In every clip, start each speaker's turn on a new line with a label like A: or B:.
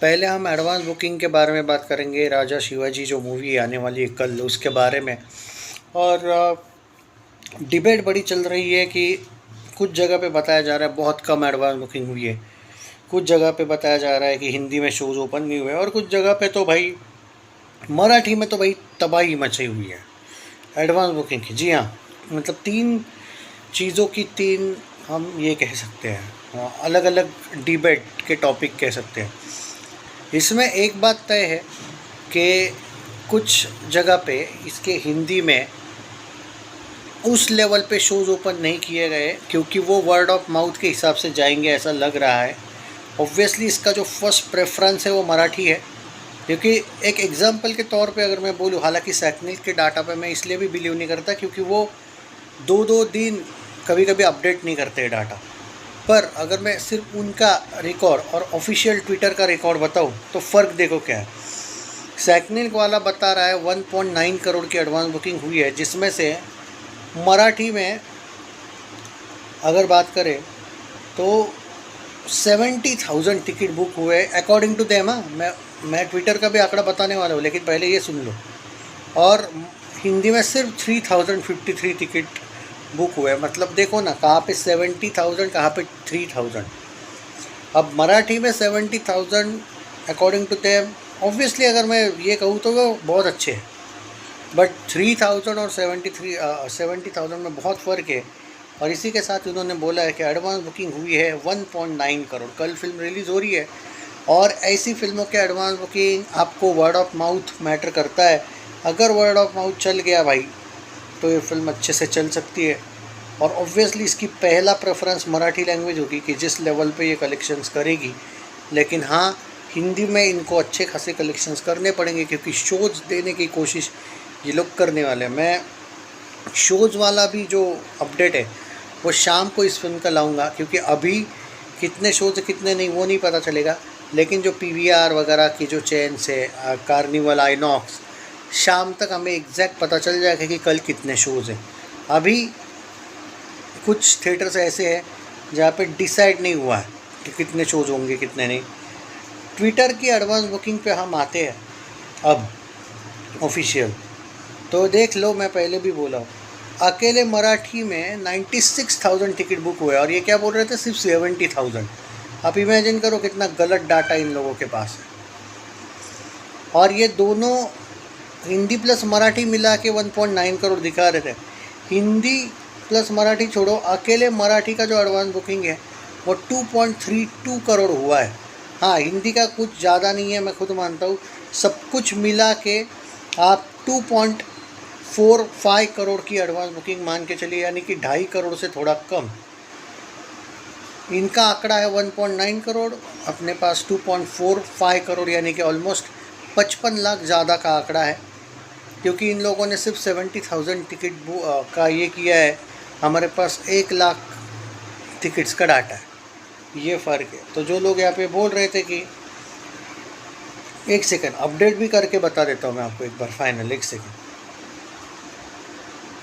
A: पहले हम advance booking के बारे में बात करेंगे। राजा शिवाजी जो मूवी आने वाली है कल, उसके बारे में। और डिबेट बड़ी चल रही है कि कुछ जगह पे बताया जा रहा है बहुत कम एडवांस बुकिंग हुई है, कुछ जगह पे बताया जा रहा है कि हिंदी में शोज़ ओपन नहीं हुए, और कुछ जगह पे तो भाई मराठी में तो भाई तबाही मची हुई है एडवांस बुकिंग की। जी हाँ, मतलब तीन चीज़ों की तीन हम ये कह सकते हैं, अलग अलग डिबेट के टॉपिक कह सकते हैं। इसमें एक बात तय है कि कुछ जगह पे इसके हिंदी में उस लेवल पे शोज़ ओपन नहीं किए गए क्योंकि वो वर्ड ऑफ माउथ के हिसाब से जाएंगे, ऐसा लग रहा है। ऑब्वियसली इसका जो फर्स्ट प्रेफरेंस है वो मराठी है, क्योंकि एक एग्जांपल के तौर पे अगर मैं बोलूँ, हालांकि सैकनिल के डाटा पे मैं इसलिए भी बिलीव नहीं करता क्योंकि वो दो दो दिन कभी कभी अपडेट नहीं करते डाटा। पर अगर मैं सिर्फ उनका रिकॉर्ड और ऑफिशियल ट्विटर का रिकॉर्ड बताऊँ तो फ़र्क देखो क्या है। सैकनिल वाला बता रहा है 1.9 करोड़ की एडवांस बुकिंग हुई है, जिसमें से मराठी में अगर बात करें तो 70,000 टिकट बुक हुए अकॉर्डिंग टू देम। मैं ट्विटर का भी आंकड़ा बताने वाला हूँ, लेकिन पहले ये सुन लो। और हिंदी में सिर्फ 3,053 टिकट बुक हुए। मतलब देखो ना, कहाँ पे 70,000, कहाँ पे 3,000। अब मराठी में 70,000 अकॉर्डिंग टू देम, ऑब्वियसली अगर मैं ये कहूँ तो वो बहुत अच्छे हैं, बट 3,000 और 70,000 में बहुत फ़र्क है। और इसी के साथ उन्होंने बोला है कि एडवांस बुकिंग हुई है 1.9 करोड़। कल फिल्म रिलीज़ हो रही है, और ऐसी फिल्मों के एडवांस बुकिंग आपको वर्ड ऑफ माउथ मैटर करता है। अगर वर्ड ऑफ माउथ चल गया भाई तो ये फिल्म अच्छे से चल सकती है। और ऑब्वियसली इसकी पहला प्रेफरेंस मराठी लैंग्वेज होगी कि जिस लेवल पे ये कलेक्शंस करेगी। लेकिन हाँ, हिंदी में इनको अच्छे खासे कलेक्शंस करने पड़ेंगे क्योंकि शोज़ देने की कोशिश ये लोग करने वाले हैं। मैं शोज़ वाला भी जो अपडेट है वो शाम को इस फिल्म का लाऊंगा, क्योंकि अभी कितने शोज़ कितने नहीं वो नहीं पता चलेगा। लेकिन जो पीवीआर वगैरह की जो चेन्स है, कार्निवल, आइनॉक्स, शाम तक हमें एग्जैक्ट पता चल जाएगा कि कल कितने शोज़ हैं। अभी कुछ थिएटर्स ऐसे हैं जहाँ पे डिसाइड नहीं हुआ है कि कितने शोज़ होंगे कितने नहीं। ट्विटर की एडवांस बुकिंग पे हम आते हैं अब ऑफिशियल, तो देख लो, मैं पहले भी बोला हूँ, अकेले मराठी में 96,000 टिकट बुक हुए, और ये क्या बोल रहे थे सिर्फ 70,000। आप इमेजिन करो कितना गलत डाटा इन लोगों के पास है। और ये दोनों हिंदी प्लस मराठी मिला के 1.9 करोड़ दिखा रहे थे। हिंदी प्लस मराठी छोड़ो, अकेले मराठी का जो एडवांस बुकिंग है वो 2.32 करोड़ हुआ है। हाँ, हिंदी का कुछ ज़्यादा नहीं है, मैं खुद मानता हूँ। सब कुछ मिला के आप 2.45 करोड़ की एडवांस बुकिंग मान के चलिए, यानी कि 2.5 करोड़ से थोड़ा कम। इनका आंकड़ा है 1.9 करोड़, अपने पास 2.45 करोड़, यानी कि ऑलमोस्ट 55 लाख ज़्यादा का आंकड़ा है, क्योंकि इन लोगों ने सिर्फ 70,000 टिकट का ये किया है। हमारे पास 1 लाख टिकट्स का डाटा है, ये फ़र्क है। तो जो लोग यहाँ पे बोल रहे थे कि, एक सेकंड अपडेट भी करके बता देता हूँ मैं आपको एक बार फाइनल, एक सेकंड।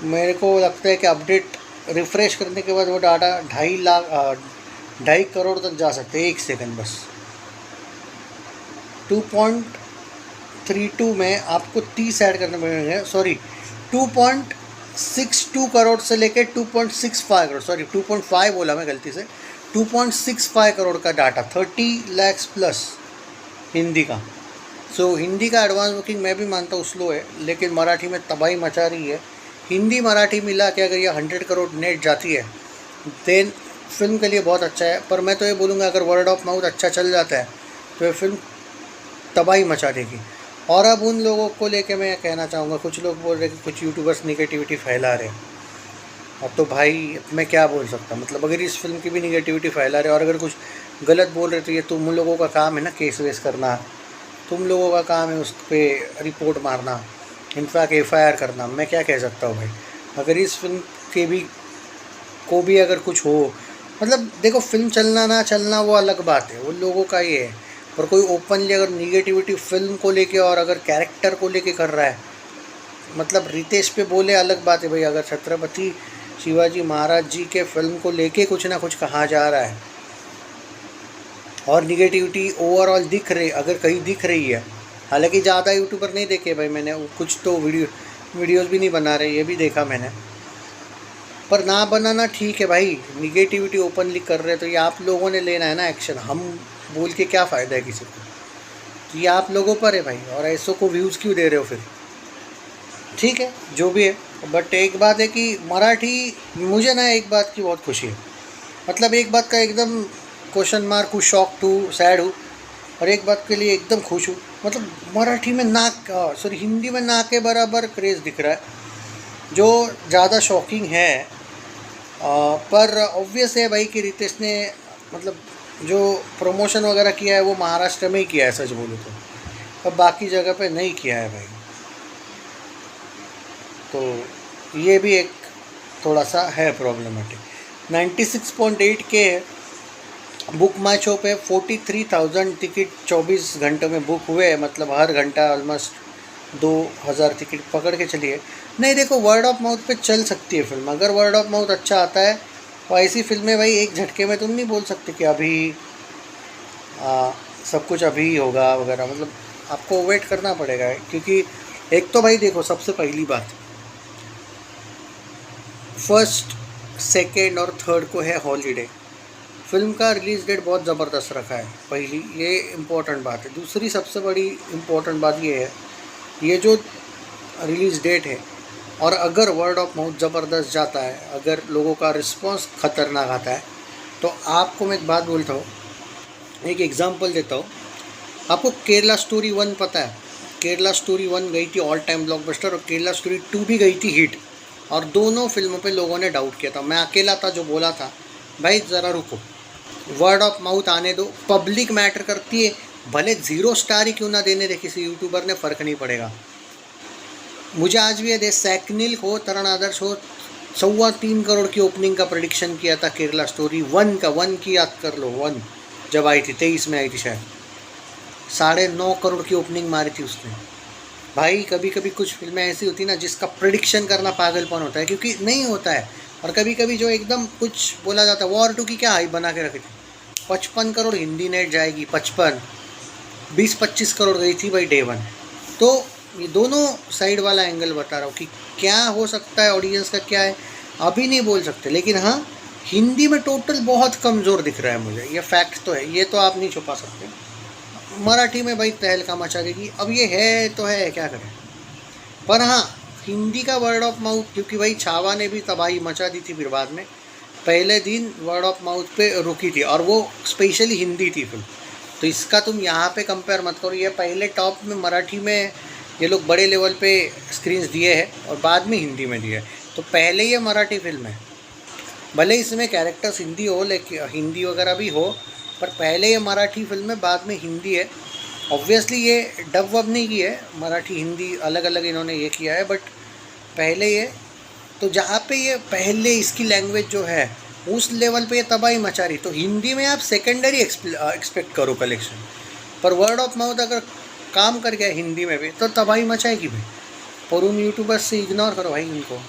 A: मेरे को लगता है कि अपडेट रिफ़्रेश करने के बाद वो डाटा 2.5 करोड़ तक जा सकते हैं। एक सेकंड बस। 2.32 में आपको 30 ऐड करने पड़ेंगे, सॉरी 2.62 करोड़ से लेकर 2.65 करोड़, सॉरी 2.5 बोला मैं गलती से, 2.65 करोड़ का डाटा, 30 लाख प्लस हिंदी का। सो हिंदी का एडवांस बुकिंग मैं भी मानता हूँ स्लो है, लेकिन मराठी में तबाही मचा रही है। हिंदी मराठी मिला के अगर ये 100 करोड़ नेट जाती है देन फिल्म के लिए बहुत अच्छा है। पर मैं तो ये बोलूँगा अगर वर्ड ऑफ माउथ अच्छा चल जाता है तो ये फिल्म तबाही मचा देगी। और अब उन लोगों को लेके मैं कहना चाहूँगा, कुछ लोग बोल रहे हैं कि कुछ यूट्यूबर्स निगेटिविटी फैला रहे हैं। अब तो भाई मैं क्या बोल सकता, मतलब अगर इस फिल्म की भी निगेटिविटी फैला रहे और अगर कुछ गलत बोल रहे तो ये तुम लोगों का काम है ना, केस वेस करना, तुम लोगों का काम है उस पर रिपोर्ट मारना, इनफैक्ट एफआईआर करना। मैं क्या कह सकता हूँ भाई, अगर इस फिल्म के भी को भी अगर कुछ हो, मतलब देखो फिल्म चलना ना चलना वो अलग बात है, वो लोगों का ये है। पर कोई ओपनली अगर निगेटिविटी फिल्म को लेके और अगर कैरेक्टर को लेके कर रहा है, मतलब रितेश पे बोले अलग बात है भाई, अगर छत्रपति शिवाजी महाराज जी के फिल्म को लेके कुछ ना कुछ कहा जा रहा है और निगेटिविटी ओवरऑल दिख रही, अगर कहीं दिख रही है, हालांकि ज़्यादा यूट्यूबर नहीं देखे भाई मैंने, कुछ तो वीडियोस भी नहीं बना रहे, ये भी देखा मैंने। पर ना बनाना ठीक है भाई, निगेटिविटी ओपनली कर रहे तो ये आप लोगों ने लेना है ना एक्शन, हम बोल के क्या फ़ायदा है किसी को, तो ये आप लोगों पर है भाई। और ऐसों को व्यूज़ क्यों दे रहे हो फिर? ठीक है जो भी है, बट एक बात है कि मराठी, मुझे ना एक बात की बहुत खुशी है, मतलब एक बात का एकदम क्वेश्चन मार्क हूँ, शॉक हूँ, सैड हूँ, और एक बात के लिए एकदम खुश हूँ, मतलब मराठी में नाक, सॉरी हिंदी में नाक के बराबर क्रेज़ दिख रहा है, जो ज़्यादा शॉकिंग है। पर ऑब्वियस है भाई कि रितेश ने मतलब जो प्रमोशन वगैरह किया है वो महाराष्ट्र में ही किया है, सच बोलूँ तो, अब बाकी जगह पे नहीं किया है भाई। तो ये भी एक थोड़ा सा है प्रॉब्लमेटिक। 96.8 के बुक माई शो पे 43,000 टिकट 24 घंटों में बुक हुए, मतलब हर घंटा ऑलमोस्ट 2,000 टिकट पकड़ के चलिए। नहीं देखो, वर्ड ऑफ माउथ पे चल सकती है फिल्म, अगर वर्ड ऑफ माउथ अच्छा आता है तो ऐसी फिल्में भाई एक झटके में तुम नहीं बोल सकते कि अभी सब कुछ अभी होगा वगैरह, मतलब आपको वेट करना पड़ेगा। क्योंकि एक तो भाई देखो, सबसे पहली बात, फर्स्ट सेकेंड और थर्ड को है हॉलीडे, फिल्म का रिलीज़ डेट बहुत ज़बरदस्त रखा है, पहली ये इम्पोर्टेंट बात है। दूसरी सबसे बड़ी इम्पोर्टेंट बात ये है, ये जो रिलीज़ डेट है, और अगर वर्ड ऑफ माउथ ज़बरदस्त जाता है, अगर लोगों का रिस्पांस ख़तरनाक आता है, तो आपको मैं एक बात बोलता हूँ, एक एग्ज़ाम्पल देता हूँ आपको। केरला स्टोरी 1 पता है? केरला स्टोरी 1 गई थी ऑल टाइम ब्लॉकबस्टर, और केरला स्टोरी 2 भी गई थी हिट, और दोनों फिल्मों पे लोगों ने डाउट किया था। मैं अकेला था जो बोला था भाई ज़रा रुको, वर्ड ऑफ माउथ आने दो, पब्लिक मैटर करती है, भले 0 स्टार ही क्यों ना देने दे किसी यूट्यूबर ने, फ़र्क नहीं पड़ेगा। मुझे आज भी याद है, सैकनिल हो, तरण आदर्श हो, 3.25 करोड़ की ओपनिंग का प्रेडिक्शन किया था केरला स्टोरी 1 का, 1 की याद कर लो, 1 जब आई थी 23 में आई थी शायद, 9.5 करोड़ की ओपनिंग मारी थी उसने। भाई कभी कभी कुछ फिल्में ऐसी होती ना जिसका प्रेडिक्शन करना पागलपन होता है, क्योंकि नहीं होता है। और कभी कभी जो एकदम कुछ बोला जाता है, वॉर 2 की क्या हाइप बना के रखी थी, 55 करोड़ हिंदी नेट जाएगी, 55 20-25 करोड़ गई थी भाई डे 1। तो ये दोनों साइड वाला एंगल बता रहा हूँ कि क्या हो सकता है, ऑडियंस का क्या है अभी नहीं बोल सकते, लेकिन हाँ हिंदी में टोटल बहुत कमज़ोर दिख रहा है मुझे, ये फैक्ट तो है, ये तो आप नहीं छुपा सकते। मराठी में भाई तहलका मचा देगी, अब ये है तो है, क्या करें। पर हाँ हिंदी का वर्ड ऑफ माउथ, क्योंकि भाई छावा ने भी तबाही मचा दी थी, फिर बाद में पहले दिन वर्ड ऑफ माउथ पे रुकी थी, और वो स्पेशली हिंदी थी फिल्म, तो इसका तुम यहाँ पे कंपेयर मत करो। ये पहले टॉप में मराठी में ये लोग बड़े लेवल पे स्क्रीन्स दिए हैं, और बाद में हिंदी में दिए है, तो पहले ये मराठी फिल्म है, भले इसमें कैरेक्टर्स हिंदी हो, लेकिन हिंदी वगैरह भी हो, पर पहले ये मराठी फिल्म है, बाद में हिंदी है। ऑब्वियसली ये डब वब नहीं की है, मराठी हिंदी अलग अलग इन्होंने ये किया है, बट पहले ये, तो जहाँ पे ये पहले इसकी लैंग्वेज जो है उस लेवल पे ये तबाही मचा रही, तो हिंदी में आप सेकेंडरी एक्सपेक्ट करो कलेक्शन, पर वर्ड ऑफ माउथ अगर काम कर गया हिंदी में भी तो तबाही मचाएगी भाई। और उन यूट्यूबर्स से इग्नोर करो भाई इनको।